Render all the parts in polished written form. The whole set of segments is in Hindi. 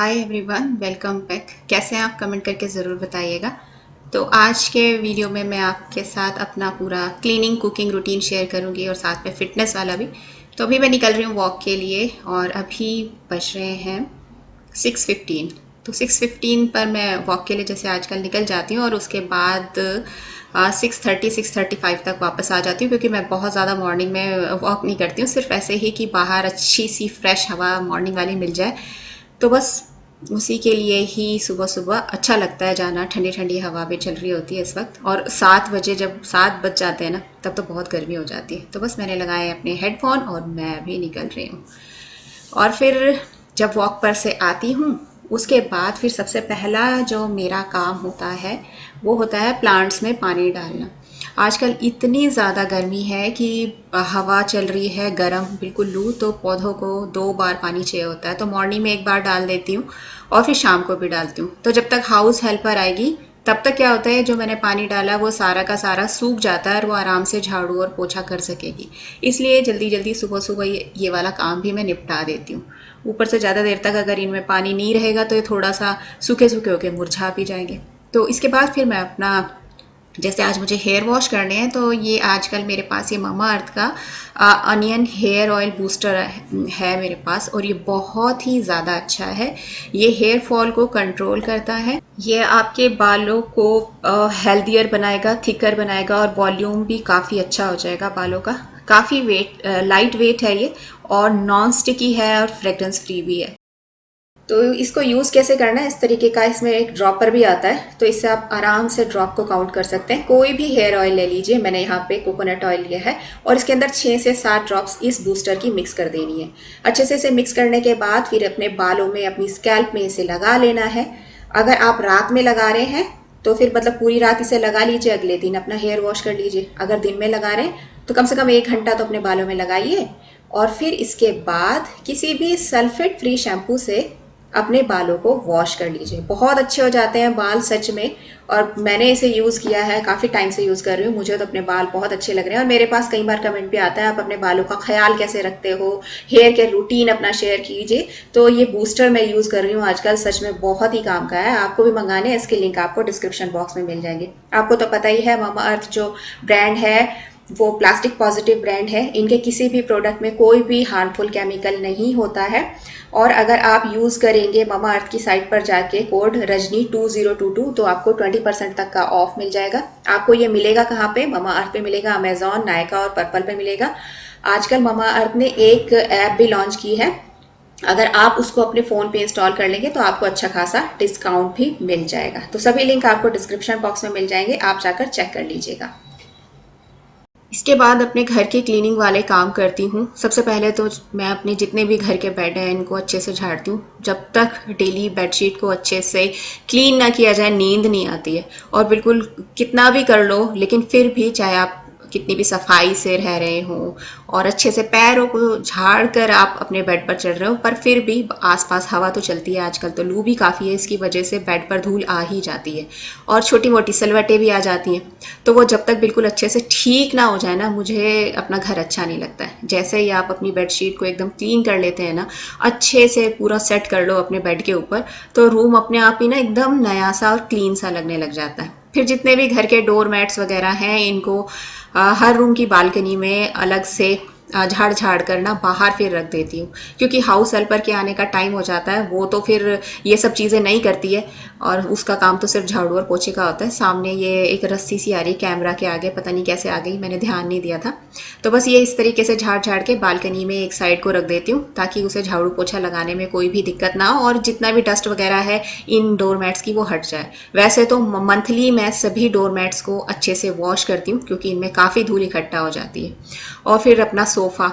Hi everyone, welcome back. कैसे हैं आप? कमेंट करके ज़रूर बताइएगा। तो आज के वीडियो में मैं आपके साथ अपना पूरा क्लीनिंग कुकिंग रूटीन शेयर करूंगी और साथ में फ़िटनेस वाला भी। तो अभी मैं निकल रही हूँ वॉक के लिए और अभी बज रहे हैं 6:15। तो 6:15 पर मैं वॉक के लिए जैसे आजकल निकल जाती हूँ और उसके बाद 6:35 तक वापस आ जाती हूँ, क्योंकि मैं बहुत ज़्यादा मॉर्निंग में वॉक नहीं करती हूँ, सिर्फ ऐसे ही कि बाहर अच्छी सी फ्रेश हवा मॉर्निंग वाली मिल जाए। तो बस उसी के लिए ही सुबह सुबह अच्छा लगता है जाना। ठंडी ठंडी हवा भी चल रही होती है इस वक्त, और 7 बजे जब 7 बज जाते हैं ना, तब तो बहुत गर्मी हो जाती है। तो बस मैंने लगाए अपने हेडफोन और मैं अभी निकल रही हूँ। और फिर जब वॉक पर से आती हूँ, उसके बाद फिर सबसे पहला जो मेरा काम होता है वो होता है प्लांट्स में पानी डालना। आजकल इतनी ज़्यादा गर्मी है कि हवा चल रही है गरम, बिल्कुल लू, तो पौधों को 2 बार पानी चाहिए होता है। तो मॉर्निंग में एक बार डाल देती हूँ और फिर शाम को भी डालती हूँ। तो जब तक हाउस हेल्पर आएगी तब तक क्या होता है, जो मैंने पानी डाला वो सारा का सारा सूख जाता है और वो आराम से झाड़ू और पोछा कर सकेगी। इसलिए जल्दी जल्दी सुबह सुबह ये वाला काम भी मैं निपटा देती हूँ। ऊपर से ज़्यादा देर तक अगर इनमें पानी नहीं रहेगा तो ये थोड़ा सा सूखे सूखे होकर मुरझा भी जाएंगे। तो इसके बाद फिर मैं अपना, जैसे आज मुझे हेयर वॉश करने हैं, तो ये आजकल मेरे पास ये मामा अर्थ का अनियन हेयर ऑयल बूस्टर है मेरे पास, और ये बहुत ही ज़्यादा अच्छा है। ये हेयर फॉल को कंट्रोल करता है, ये आपके बालों को हेल्दियर बनाएगा, थिकर बनाएगा, और वॉल्यूम भी काफ़ी अच्छा हो जाएगा बालों का। काफ़ी लाइट वेट है ये, और नॉन स्टिकी है और फ्रेग्रेंस फ्री भी है। तो इसको यूज़ कैसे करना है, इस तरीके का इसमें एक ड्रॉपर भी आता है, तो इससे आप आराम से ड्रॉप को काउंट कर सकते हैं। कोई भी हेयर ऑयल ले लीजिए, मैंने यहाँ पे कोकोनट ऑयल लिया है, और इसके अंदर 6 से 7 ड्रॉप्स इस बूस्टर की मिक्स कर देनी है। अच्छे से इसे मिक्स करने के बाद फिर अपने बालों में, अपनी स्कैल्प में इसे लगा लेना है। अगर आप रात में लगा रहे हैं तो फिर मतलब पूरी रात इसे लगा लीजिए, अगले दिन अपना हेयर वॉश कर लीजिए। अगर दिन में लगा रहे हैं तो कम से कम 1 घंटा तो अपने बालों में लगाइए, और फिर इसके बाद किसी भी सल्फेट फ्री शैम्पू से अपने बालों को वॉश कर लीजिए। बहुत अच्छे हो जाते हैं बाल सच में, और मैंने इसे यूज़ किया है, काफ़ी टाइम से यूज़ कर रही हूँ, मुझे तो अपने बाल बहुत अच्छे लग रहे हैं। और मेरे पास कई बार कमेंट भी आता है, आप अपने बालों का ख्याल कैसे रखते हो, हेयर केयर रूटीन अपना शेयर कीजिए। तो ये बूस्टर मैं यूज़ कर रही हूँ आजकल, सच में बहुत ही काम का है। आपको भी मंगाने हैं, इसके लिंक आपको डिस्क्रिप्शन बॉक्स में मिल जाएंगे। आपको तो पता ही है, मामा अर्थ जो ब्रांड है वो प्लास्टिक पॉजिटिव ब्रांड है। इनके किसी भी प्रोडक्ट में कोई भी हार्मफुल केमिकल नहीं होता है। और अगर आप यूज़ करेंगे मामा अर्थ की साइट पर जाके कोड रजनी 2022, तो आपको 20% तक का ऑफ मिल जाएगा। आपको ये मिलेगा कहाँ पे? मामा अर्थ पे मिलेगा, अमेजॉन, नायका और पर्पल पे मिलेगा। आजकल मामा अर्थ ने एक ऐप भी लॉन्च की है, अगर आप उसको अपने फ़ोन पे इंस्टॉल कर लेंगे तो आपको अच्छा खासा डिस्काउंट भी मिल जाएगा। तो सभी लिंक आपको डिस्क्रिप्शन बॉक्स में मिल जाएंगे, आप जाकर चेक कर लीजिएगा। इसके बाद अपने घर के क्लीनिंग वाले काम करती हूँ। सबसे पहले तो मैं अपने जितने भी घर के बेड हैं इनको अच्छे से झाड़ती हूँ। जब तक डेली बेडशीट को अच्छे से क्लीन ना किया जाए नींद नहीं आती है। और बिल्कुल कितना भी कर लो, लेकिन फिर भी चाहे आप कितनी भी सफाई से रह रहे हो और अच्छे से पैरों को झाड़ कर आप अपने बेड पर चढ़ रहे हो, पर फिर भी आसपास हवा तो चलती है। आजकल तो लू भी काफ़ी है, इसकी वजह से बेड पर धूल आ ही जाती है और छोटी मोटी सलवटें भी आ जाती हैं। तो वो जब तक बिल्कुल अच्छे से ठीक ना हो जाए ना, मुझे अपना घर अच्छा नहीं लगता है। जैसे ही आप अपनी बेडशीट को एकदम क्लीन कर लेते हैं ना, अच्छे से पूरा सेट कर लो अपने बेड के ऊपर, तो रूम अपने आप ही ना एकदम नया सा और क्लीन सा लगने लग जाता है। फिर जितने भी घर के डोर मैट्स वगैरह हैं, इनको हर रूम की बालकनी में अलग से झाड़ झाड़ कर ना बाहर फिर रख देती हूँ, क्योंकि हाउस हेल्पर के आने का टाइम हो जाता है। वो तो फिर ये सब चीज़ें नहीं करती है, और उसका काम तो सिर्फ झाड़ू और पोछे का होता है। सामने ये एक रस्सी सी आ रही कैमरा के आगे, पता नहीं कैसे आ गई, मैंने ध्यान नहीं दिया था। तो बस ये इस तरीके से झाड़ झाड़ के बालकनी में एक साइड को रख देती हूँ, ताकि उसे झाड़ू पोछा लगाने में कोई भी दिक्कत ना हो, और जितना भी डस्ट वगैरह है इन डोर मैट्स की वो हट जाए। वैसे तो मंथली मैं सभी डोर मैट्स को अच्छे से वॉश करती हूँ, क्योंकि इनमें काफ़ी धूल इकट्ठा हो जाती है। और फिर अपना सोफ़ा,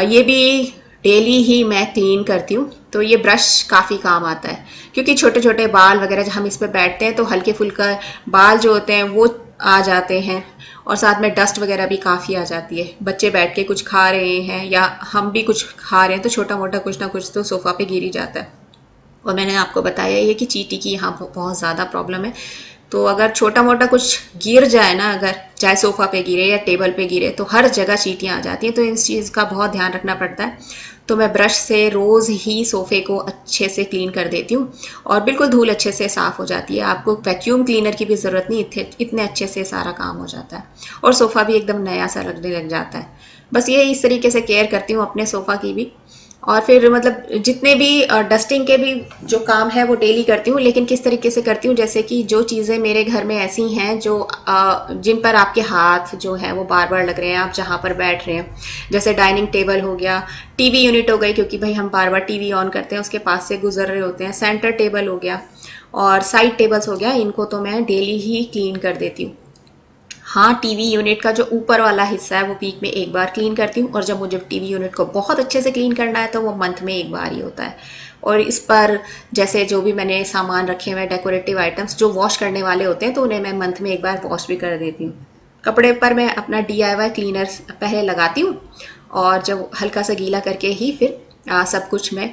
ये भी डेली ही मैं क्लीन करती हूँ। तो ये ब्रश काफ़ी काम आता है, क्योंकि छोटे छोटे बाल वगैरह जब हम इस पर बैठते हैं तो हल्के फुल्का बाल जो होते हैं वो आ जाते हैं, और साथ में डस्ट वगैरह भी काफ़ी आ जाती है। बच्चे बैठ के कुछ खा रहे हैं या हम भी कुछ खा रहे हैं, तो छोटा मोटा कुछ ना कुछ तो सोफ़ा पे गिर ही जाता है। और मैंने आपको बताया ये कि चींटी की यहाँ बहुत ज़्यादा प्रॉब्लम है, तो अगर छोटा मोटा कुछ गिर जाए ना, अगर चाहे सोफ़ा पे गिरे या टेबल पे गिरे, तो हर जगह चींटियाँ आ जाती हैं। तो इस चीज़ का बहुत ध्यान रखना पड़ता है। तो मैं ब्रश से रोज़ ही सोफ़े को अच्छे से क्लीन कर देती हूँ और बिल्कुल धूल अच्छे से साफ़ हो जाती है। आपको वैक्यूम क्लीनर की भी ज़रूरत नहीं, इतने अच्छे से सारा काम हो जाता है और सोफ़ा भी एकदम नया सा लगने लग जाता है। बस ये इस तरीके से केयर करती हूँ अपने सोफ़ा की भी। और फिर मतलब जितने भी डस्टिंग के भी जो काम है वो डेली करती हूँ, लेकिन किस तरीके से करती हूँ, जैसे कि जो चीज़ें मेरे घर में ऐसी हैं जो जिन पर आपके हाथ जो है वो बार बार लग रहे हैं, आप जहाँ पर बैठ रहे हैं, जैसे डाइनिंग टेबल हो गया, टीवी यूनिट हो गई, क्योंकि भाई हम बार बार टीवी ऑन करते हैं, उसके पास से गुजर रहे होते हैं, सेंटर टेबल हो गया और साइड टेबल्स हो गया, इनको तो मैं डेली ही क्लीन कर देती हूँ। हाँ, टीवी यूनिट का जो ऊपर वाला हिस्सा है वो वीक में एक बार क्लीन करती हूँ, और जब मुझे टीवी यूनिट को बहुत अच्छे से क्लीन करना है तो वो मंथ में एक बार ही होता है। और इस पर जैसे जो भी मैंने सामान रखे हुए हैं, डेकोरेटिव आइटम्स जो वॉश करने वाले होते हैं, तो उन्हें मैं मंथ में एक बार वॉश भी कर देती हूँ। कपड़े पर मैं अपना DIY क्लीनर पहले लगाती हूँ और जब हल्का सा गीला करके ही फिर सब कुछ मैं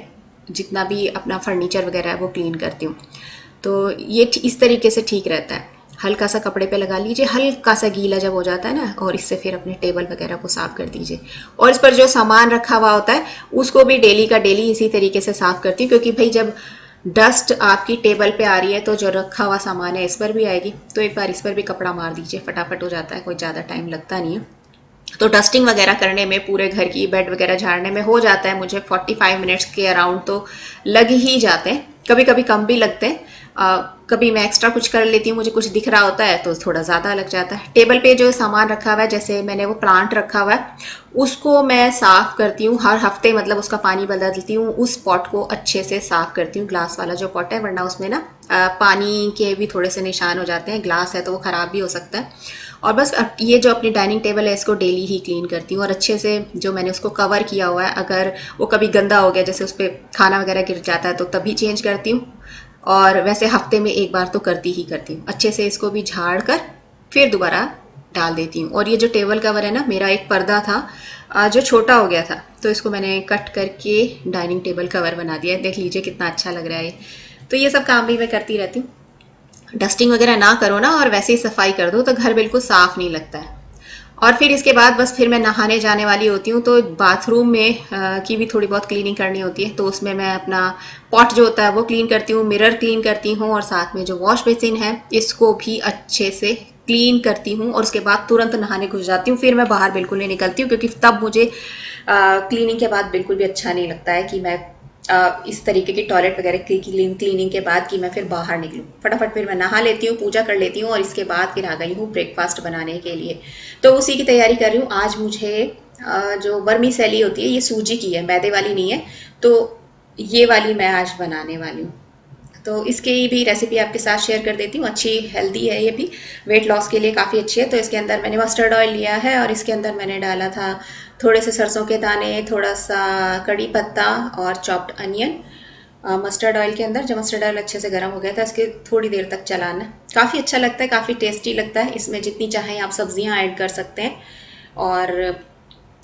जितना भी अपना फर्नीचर वगैरह है वो क्लीन करती हूँ। तो ये इस तरीके से ठीक रहता है। हल्का सा कपड़े पे लगा लीजिए, हल्का सा गीला जब हो जाता है ना, और इससे फिर अपने टेबल वगैरह को साफ कर दीजिए। और इस पर जो सामान रखा हुआ होता है उसको भी डेली का डेली इसी तरीके से साफ करती हूँ, क्योंकि भाई जब डस्ट आपकी टेबल पे आ रही है तो जो रखा हुआ सामान है इस पर भी आएगी। तो एक बार इस पर भी कपड़ा मार दीजिए, फटाफट हो जाता है, कोई ज़्यादा टाइम लगता नहीं है। तो डस्टिंग वगैरह करने में, पूरे घर की बेड वगैरह झाड़ने में हो जाता है मुझे 45 मिनट्स के अराउंड तो लग ही जाते हैं। कभी कभी कम भी लगते हैं। कभी मैं एक्स्ट्रा कुछ कर लेती हूँ, मुझे कुछ दिख रहा होता है तो थोड़ा ज़्यादा लग जाता है। टेबल पे जो सामान रखा हुआ है, जैसे मैंने वो प्लांट रखा हुआ है, उसको मैं साफ़ करती हूँ हर हफ्ते, मतलब उसका पानी बदलती हूँ, उस पॉट को अच्छे से साफ़ करती हूँ, ग्लास वाला जो पॉट है, वरना उसमें ना पानी के भी थोड़े से निशान हो जाते हैं, ग्लास है तो वो ख़राब भी हो सकता है। और बस ये जो अपनी डाइनिंग टेबल है इसको डेली ही क्लीन करती हूँ, और अच्छे से जो मैंने उसको कवर किया हुआ है, अगर वो कभी गंदा हो गया, जैसे उस पर खाना वगैरह गिर जाता है, तो तभी चेंज करती हूँ। और वैसे हफ्ते में एक बार तो करती ही करती हूँ। अच्छे से इसको भी झाड़ कर फिर दोबारा डाल देती हूँ। और ये जो टेबल कवर है ना, मेरा एक पर्दा था जो छोटा हो गया था, तो इसको मैंने कट करके डाइनिंग टेबल कवर बना दिया है। देख लीजिए कितना अच्छा लग रहा है ये। तो ये सब काम भी मैं करती रहती हूँ। डस्टिंग वगैरह ना करो ना और वैसे ही सफाई कर दो तो घर बिल्कुल साफ नहीं लगता है। और फिर इसके बाद बस फिर मैं नहाने जाने वाली होती हूँ, तो बाथरूम में की भी थोड़ी बहुत क्लीनिंग करनी होती है। तो उसमें मैं अपना पॉट जो होता है वो क्लीन करती हूँ, मिरर क्लीन करती हूँ, और साथ में जो वॉश बेसिन है इसको भी अच्छे से क्लीन करती हूँ, और उसके बाद तुरंत नहाने घुस जाती हूँ। फिर मैं बाहर बिल्कुल नहीं निकलती हूँ, क्योंकि तब मुझे क्लीनिंग के बाद बिल्कुल भी अच्छा नहीं लगता है कि मैं इस तरीके की टॉयलेट वगैरह की क्लीनिंग के बाद कि मैं फिर बाहर निकलूँ। फटाफट फिर मैं नहा लेती हूँ, पूजा कर लेती हूँ, और इसके बाद फिर आ गई हूँ ब्रेकफास्ट बनाने के लिए। तो उसी की तैयारी कर रही हूँ। आज मुझे जो वर्मी सैली होती है, ये सूजी की है, मैदे वाली नहीं है, तो ये वाली मैं आज बनाने वाली हूँ। तो इसकी भी रेसिपी आपके साथ शेयर कर देती हूँ। अच्छी हेल्दी है ये भी, वेट लॉस के लिए काफ़ी अच्छी है। तो इसके अंदर मैंने मस्टर्ड ऑयल लिया है, और इसके अंदर मैंने डाला था थोड़े से सरसों के दाने, थोड़ा सा कड़ी पत्ता और चॉप्ड अनियन मस्टर्ड ऑयल के अंदर। जब मस्टर्ड ऑयल अच्छे से गर्म हो गया था, इसके थोड़ी देर तक चलाना। काफ़ी अच्छा लगता है, काफ़ी टेस्टी लगता है। इसमें जितनी चाहें आप सब्जियां ऐड कर सकते हैं। और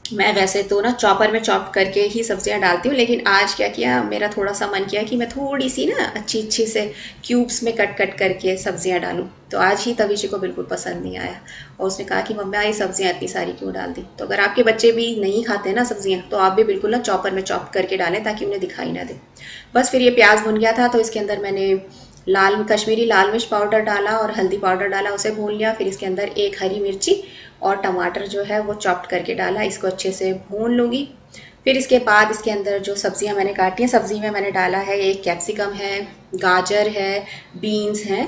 मैं वैसे तो ना चॉपर में चॉप करके ही सब्जियां डालती हूँ, लेकिन आज क्या किया, मेरा थोड़ा सा मन किया कि मैं थोड़ी सी ना अच्छी अच्छी से क्यूब्स में कट कट करके सब्जियां डालूं। तो आज ही तविशी को बिल्कुल पसंद नहीं आया, और उसने कहा कि मम्मा ये सब्जियां इतनी सारी क्यों डाल दी। तो अगर आपके बच्चे भी नहीं खाते ना सब्जियां, तो आप भी बिल्कुल ना चॉपर में चॉप करके डालें, ताकि उन्हें दिखाई ना दे। बस फिर ये प्याज भुन गया था, तो इसके अंदर मैंने लाल कश्मीरी लाल मिर्च पाउडर डाला और हल्दी पाउडर डाला, उसे भून लिया। फिर इसके अंदर एक हरी मिर्ची और टमाटर जो है वो चॉप्ड करके डाला, इसको अच्छे से भून लूँगी। फिर इसके बाद इसके अंदर जो सब्जियां मैंने काटी हैं, सब्जी में मैंने डाला है, एक कैप्सिकम है, गाजर है, बीन्स हैं,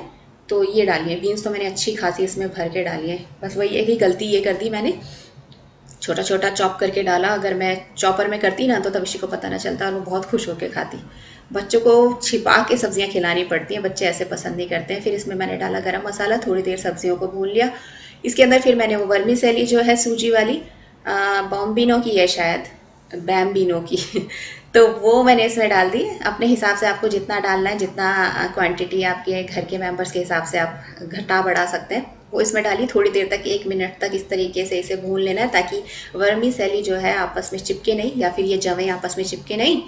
तो ये डाली है। बीन्स तो मैंने अच्छी खासी इसमें भर के डाली है। बस वही एक ही गलती ये कर दी मैंने, छोटा छोटा चॉप करके डाला। अगर मैं चॉपर में करती ना तो तविशी को पता ना चलता, और वो बहुत खुश होकर खाती। बच्चों को छिपा के सब्जियां खिलानी पड़ती हैं, बच्चे ऐसे पसंद नहीं करते हैं। फिर इसमें मैंने डाला गरम मसाला, थोड़ी देर सब्जियों को भून लिया। इसके अंदर फिर मैंने वो वर्मी सैली जो है सूजी वाली, बॉम्बिनो की है शायद, बैम्बिनो की तो वो मैंने इसमें डाल दी। अपने हिसाब से आपको जितना डालना है, जितना क्वांटिटी आपके घर के मेंबर्स के हिसाब से आप घटा बढ़ा सकते हैं, वो इसमें डाली। थोड़ी देर तक, 1 मिनट तक इस तरीके से इसे भून लेना है, ताकि वर्मी सैली जो है आपस में चिपके नहीं, या फिर ये जवें आपस में चिपके नहीं।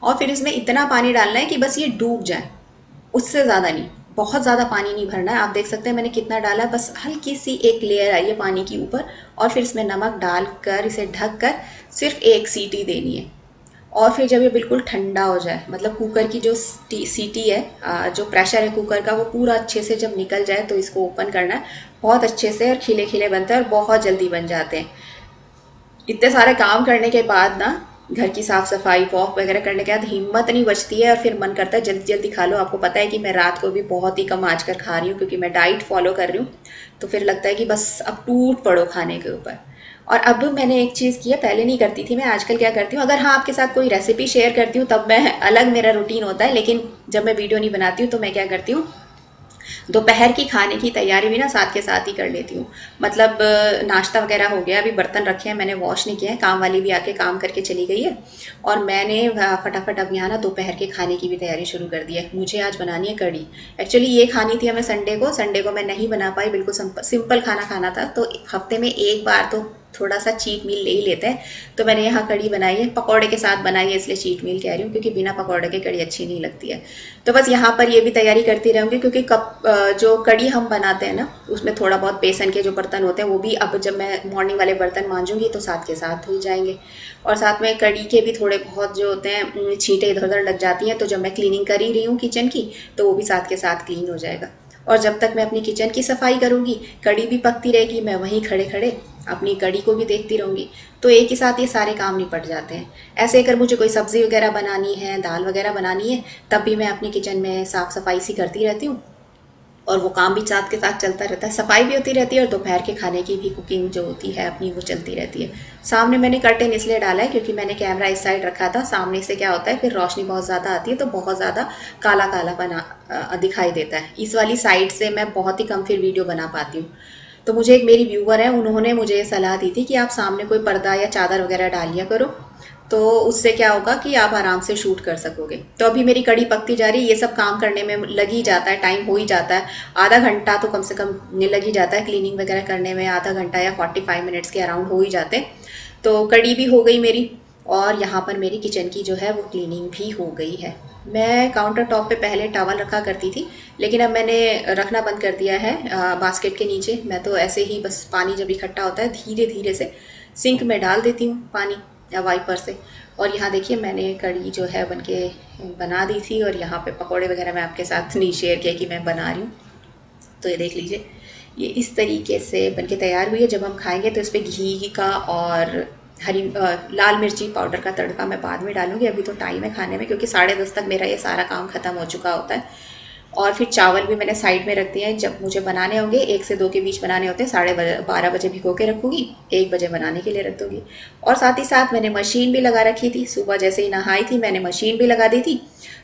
और फिर इसमें इतना पानी डालना है कि बस ये डूब जाए, उससे ज़्यादा नहीं, बहुत ज़्यादा पानी नहीं भरना है। आप देख सकते हैं मैंने कितना डाला है, बस हल्की सी एक लेयर आई है पानी की ऊपर, और फिर इसमें नमक डालकर इसे ढक कर सिर्फ एक सीटी देनी है। और फिर जब ये बिल्कुल ठंडा हो जाए, मतलब कुकर की जो सीटी है, जो प्रेशर है कुकर का, वो पूरा अच्छे से जब निकल जाए तो इसको ओपन करना है। बहुत अच्छे से और खिले खिले बनते हैं और बहुत जल्दी बन जाते हैं। इतने सारे काम करने के बाद ना, घर की साफ सफाई वॉक वगैरह करने के बाद हिम्मत नहीं बचती है और फिर मन करता है जल्दी जल्दी खा लो। आपको पता है कि मैं रात को भी बहुत ही कम आँच कर खा रही हूँ क्योंकि मैं डाइट फॉलो कर रही हूँ। तो फिर लगता है कि बस अब टूट पड़ो खाने के ऊपर। और अब मैंने एक चीज़ की है, पहले नहीं करती थी मैं, आजकल क्या करती हूँ, अगर हाँ आपके साथ कोई रेसिपी शेयर करती हूँ तब मैं अलग मेरा रूटीन होता है, लेकिन जब मैं वीडियो नहीं बनाती हूँ तो मैं क्या करती हूँ, दोपहर की खाने की तैयारी भी ना साथ के साथ ही कर लेती हूँ। मतलब नाश्ता वगैरह हो गया, अभी बर्तन रखे हैं मैंने वॉश नहीं किया है, काम वाली भी आके काम करके चली गई है, और मैंने फटाफट अब यहाँ ना दोपहर के खाने की भी तैयारी शुरू कर दी है। मुझे आज बनानी है कढ़ी। एक्चुअली ये खानी थी हमें संडे को मैं नहीं बना पाई, बिल्कुल सिंपल खाना खाना था, तो हफ्ते में एक बार तो थोड़ा सा चीट मील ले ही लेते हैं। तो मैंने यहाँ कढ़ी बनाई है, पकौड़े के साथ बनाई है, इसलिए चीट मील कह रही हूँ, क्योंकि बिना पकौड़े के कढ़ी अच्छी नहीं लगती है। तो बस यहाँ पर ये भी तैयारी करती रहूँगी, क्योंकि जो कढ़ी हम बनाते हैं ना, उसमें थोड़ा बहुत बेसन के जो बर्तन होते हैं वो भी अब जब मैं मॉर्निंग वाले बर्तन मांजूंगी तो साथ के साथ धुल जाएंगे। और साथ में कढ़ी के भी थोड़े बहुत जो होते हैं छींटे इधर उधर लग जाती हैं, तो जब मैं क्लीनिंग कर ही रही हूँ किचन की, तो वो भी साथ के साथ क्लीन हो जाएगा। और जब तक मैं अपनी किचन की सफाई करूँगी, कढ़ी भी पकती रहेगी, मैं वहीं खड़े खड़े अपनी कढ़ी को भी देखती रहूँगी। तो एक ही साथ ये सारे काम निपट जाते हैं। ऐसे अगर मुझे कोई सब्ज़ी वगैरह बनानी है, दाल वगैरह बनानी है, तब भी मैं अपनी किचन में साफ़ सफाई सी करती रहती हूँ, और वो काम भी साथ के साथ चलता रहता है, सफाई भी होती रहती है और दोपहर के खाने की भी कुकिंग जो होती है अपनी वो चलती रहती है। सामने मैंने कर्टेन इसलिए डाला है क्योंकि मैंने कैमरा इस साइड रखा था, सामने से क्या होता है फिर रोशनी बहुत ज़्यादा आती है तो बहुत ज़्यादा काला काला बना दिखाई देता है। इस वाली साइड से मैं बहुत ही कम फिर वीडियो बना पाती हूँ। तो मुझे एक मेरी व्यूवर है, उन्होंने मुझे ये सलाह दी थी कि आप सामने कोई पर्दा या चादर वगैरह डाल लिया करो, तो उससे क्या होगा कि आप आराम से शूट कर सकोगे। तो अभी मेरी कड़ी पकती जा रही है, ये सब काम करने में लग ही जाता है, टाइम हो ही जाता है, आधा घंटा तो कम से कम लग ही जाता है, क्लीनिंग वगैरह करने में आधा घंटा या 45 मिनट्स के अराउंड हो ही जाते हैं। तो कड़ी भी हो गई मेरी, और यहाँ पर मेरी किचन की जो है वो क्लीनिंग भी हो गई है। मैं काउंटर टॉप पे पहले टॉवल रखा करती थी, लेकिन अब मैंने रखना बंद कर दिया है बास्केट के नीचे। मैं तो ऐसे ही बस पानी जब इकट्ठा होता है धीरे धीरे से सिंक में डाल देती हूँ पानी, या वाइपर से। और यहाँ देखिए मैंने कढ़ी जो है बनके बना दी थी, और यहाँ पे पकोड़े वगैरह मैं आपके साथ नहीं शेयर किया कि मैं बना रही हूँ। तो ये देख लीजिए, ये इस तरीके से बनके तैयार हुई है। जब हम खाएंगे तो इस पर घी का और लाल मिर्ची पाउडर का तड़का मैं बाद में डालूंगी। अभी तो टाइम है खाने में, क्योंकि 10:30 तक मेरा ये सारा काम ख़त्म हो चुका होता है। और फिर चावल भी मैंने साइड में रख दिए हैं, जब मुझे बनाने होंगे 1 से 2 के बीच बनाने होते हैं, 12:30 भिगो के रखूँगी, 1 बजे बनाने के लिए रख दूँगी। और साथ ही साथ मैंने मशीन भी लगा रखी थी, सुबह जैसे ही नहाई थी मैंने मशीन भी लगा दी थी,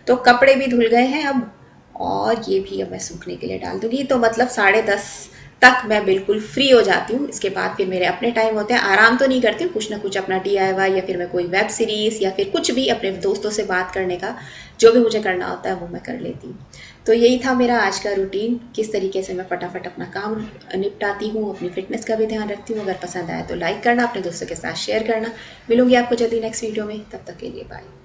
तो कपड़े भी धुल गए हैं अब, और ये भी अब मैं सूखने के लिए डाल दूँगी। तो मतलब 10:30 तक मैं बिल्कुल फ्री हो जाती हूँ। इसके बाद फिर मेरे अपने टाइम होते हैं, आराम तो नहीं करती हूँ, कुछ ना कुछ अपना DIY या फिर मैं कोई वेब सीरीज़ या फिर कुछ भी अपने दोस्तों से बात करने का जो भी मुझे करना होता है वो मैं कर लेती हूँ। तो यही था मेरा आज का रूटीन, किस तरीके से मैं फटाफट अपना काम निपटाती हूँ, अपनी फिटनेस का भी ध्यान रखती हूँ। अगर पसंद आए तो लाइक करना, अपने दोस्तों के साथ शेयर करना। मिलूंगी आपको जल्दी नेक्स्ट वीडियो में, तब तक के लिए बाय।